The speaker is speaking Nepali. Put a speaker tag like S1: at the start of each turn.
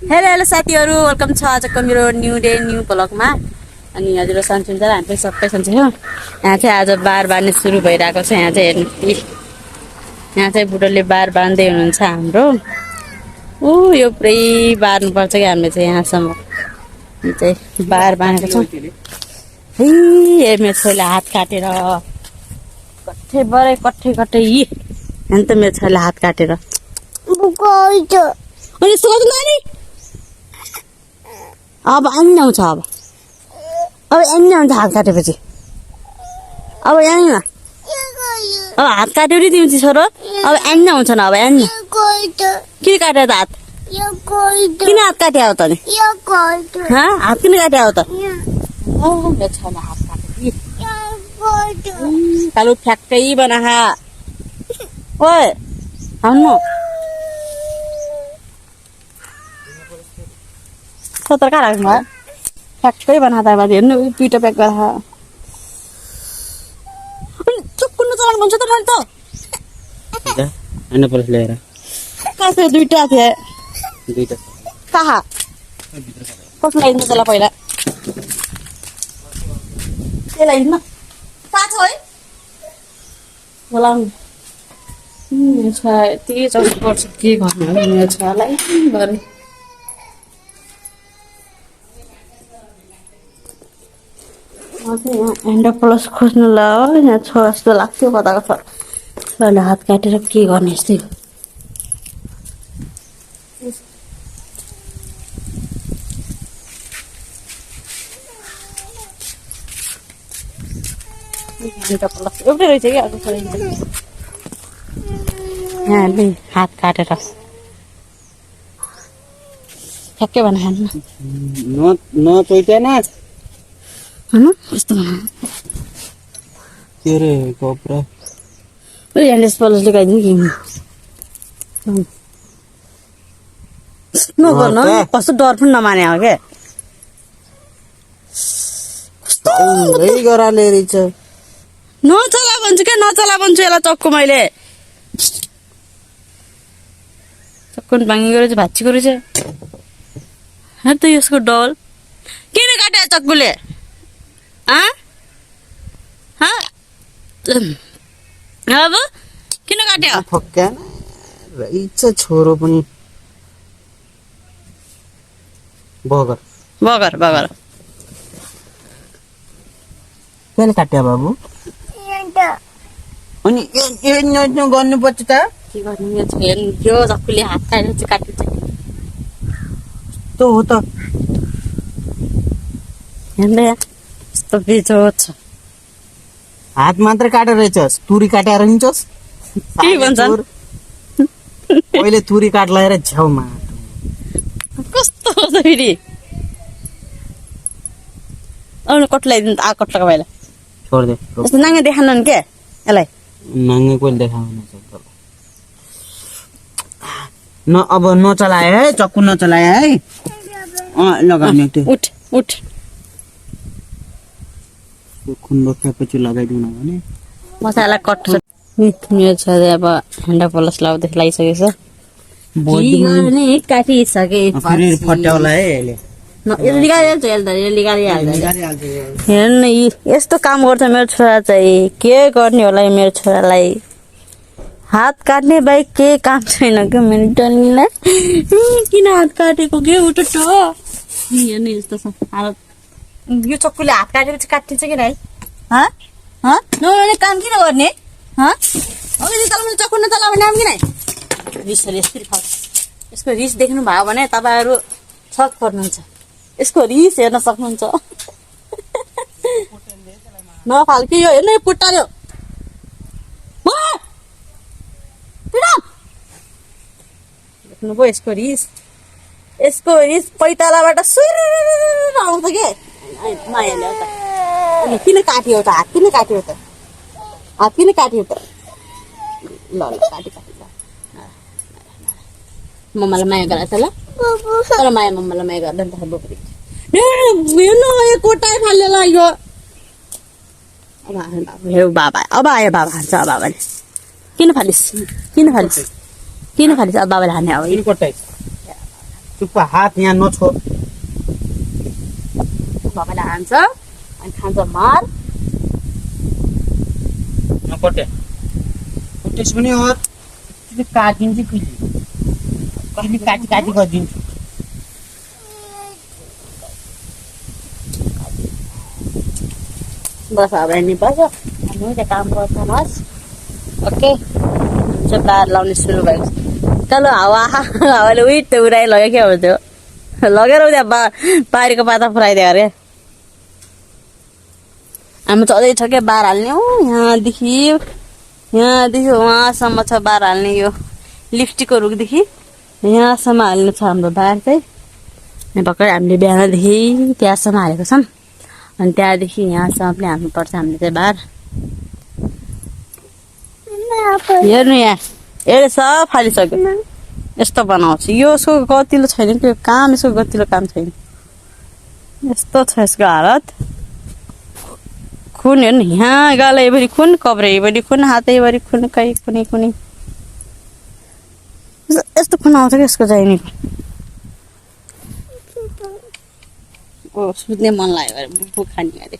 S1: हेलो हेलो साथीहरू वेलकम छ आजको मेरो न्यू डे न्यू ब्लगमा। अनि हजुर सन्चै हुन्छ हामी सबै सन्चै हो। यहाँ चाहिँ आज बार बार्ने सुरु भइरहेको छ। यहाँ चाहिँ हेर्नु यहाँ चाहिँ बुढोले बार बार्दै हुनुहुन्छ हाम्रो। यो पुरै बार्नुपर्छ कि हामीले चाहिँ यहाँसम्म चाहिँ बार बाँधेको छौँ। हे मेरो छोरीले हात काटेर कट्ठै बरै कट्ठै यहाँ त मेरो छोरीले हात काटेर अनि सोच नानी अब आउनु आउँछ। अब आउनु आउँछ हात काटेपछि। अब आउनु अब हात काट्यो नि तिमी छोरो। अब आउनु आउँछ न। अब आउनु किन काट्यो त हात? किन हात काट्यो त नि? हात किन काट्यो त? मेरो छोराले हात काट्यो कालु ठ्याक्कै बना ओए आउनु सत्र कहाँ राख्नु भयो? ठ्याक्कै बनाएर बाजे हेर्नु दुईटा प्याक गरेर चुक्कुनु चलाउनु भन्छ त मैले त हैन पुलिस लिएर कहाँ थियो? दुईटा थिए। दुईटा कहाँ? कसले ल्याइदिन्छ त्यसलाई पहिला? के ल्याइदिनु? कहाँ छ है? बोलाउनु यति चौध वर्ष के गर्नु हो मेरो छोरालाई गरेँ। म चाहिँ यहाँ एन्ड प्लस खोज्नु ल यहाँ छ जस्तो लाग्थ्यो। कताको छ छोराले हात काटेर के गर्ने यस्तै एन्ड प्लस एउटै रहेछ कि अर्को यहाँले हात काटेर ठ्याक्कै बनाएर
S2: नचोइटेन
S1: होइन यस्तो
S2: के रे कपडा
S1: एन्ड प्लसले गाइदिनु कि नगर्नु कस्तो डर पनि नमाने हो क्या।
S2: कस्तो गराले रहेछ।
S1: नचला भन्छु क्या नचला भन्छु। यसलाई चक्कु मैले चक्कु भाँगेको रहेछ भाँचीको रहेछ। हेर त यसको डल किन काट्यो चक्कुले? अब किन काट्यो?
S2: फक्का रहेछ छोरो पनि बगर
S1: बगर बगर
S2: कसले काट्यो बाबु? अनि गर्नुपर्छ त
S1: के गर्नु? यो चक्कुले हात काटेर चाहिँ काटिन्छ
S2: त हो त।
S1: हेर्नु यस्तो बेचो छ।
S2: हात मात्र काटेर रहेछस् तुरी काटेर हिँड्छस्
S1: के भन्छन्?
S2: पहिले तुरी काट लगाएर छेउमा
S1: कस्तो हो त फेरि? आउनु कट लगाइदिनु त कट लगा पहिला
S2: छोड्दे
S1: यस्तो नाङ्गे देखाउनु के यसलाई
S2: नाङ्गे कहिले देखाउनु न। अब नचलाए है चक्कु नचलाए है लगाउने
S1: उठ उठ
S2: खुन रोकेपछि लगाइदिउँ न भने
S1: मसाला कट मेरो छोरा अब ह्यान्ड प्लस लगाइसकेछ। काटिसके
S2: फट्याउला है
S1: हेर्नु यस्तो काम गर्छ मेरो छोरा चाहिँ। के गर्ने होला मेरो छोरालाई? हात काट्ने बाहेक के काम छैन क्या मेरो डल्लीलाई। किन हात काटेको के उठ हेर्नु यस्तो छ हालत। यो चक्कुले हात काटेपछि काटिन्छ कि नै? नगर्ने काम किन गर्ने? चक्कु नचला भने नाम किन? रिसले यसरी खाओस्। यसको रिस देख्नु भयो भने तपाईँहरू छक पर्नुहुन्छ। यसको रिस हेर्न सक्नुहुन्छ। नफाल्के यो हेर्नु पुट्टाल्यो देख्नुभयो यसको रिस। यसको रिस पैतालाबाट सुर आउँछ के मायाले त। अनि किन काट्यो त? हात किन काट्यो त? हात किन काट्यो त? ल ल काटी मम्मालाई माया गरा त ल। तर माया मम्मालाई माया गर्दैन त बोक्री। हेर्नु यो कोटाइ फाल्यो लाग्यो। अब बाबा अब आयो बाबा हान्छ। बाबाले किन फालिस? अब बाबाले हान्ने अब
S2: चुप्पा हात यहाँ नछोड
S1: बाबाले हान्छ अनि खान्छ मार
S2: नपटे त्यसो पनि हो त्यो काटिन्छ कहिले कहिले काटी काटी गरिदिन्छु
S1: बस अब हिँड्नु पर्छ हामी त्यहाँ काम गर्छौँ ओके चाहिँ बार लाउने सुरु भएको छ तल हावाले उहिट त उडाइ लग्यो क्या हो त्यो लगेर त्यहाँ पारीको पाता पुऱ्याइदियो अरे हामी चाहिँ अझै छ क्या बार हाल्ने हो यहाँदेखि उहाँसम्म छ बार हाल्ने यो लिप्स्टिकको रुखदेखि यहाँसम्म हाल्नु छ हाम्रो बार चाहिँ भर्खर हामीले बिहानदेखि त्यहाँसम्म हालेको छौँ अनि त्यहाँदेखि यहाँसम्म पनि हाल्नुपर्छ हामीले चाहिँ बार हेर्नु यहाँ यसले सब फालिसक्यो यस्तो बनाउँछ यो यसको गतिलो छैन कि काम यसको गतिलो काम छैन यस्तो छ यसको हालत खुन हेर्नु यहाँ गालैभरि खुन कब्रैभरि खुन हातैभरि खुन कहीँ कुनै कुनै यस्तो खुन आउँछ कि यसको चाहिने ओ सुत्ने मन लाग्यो अरे बुबु खाने अरे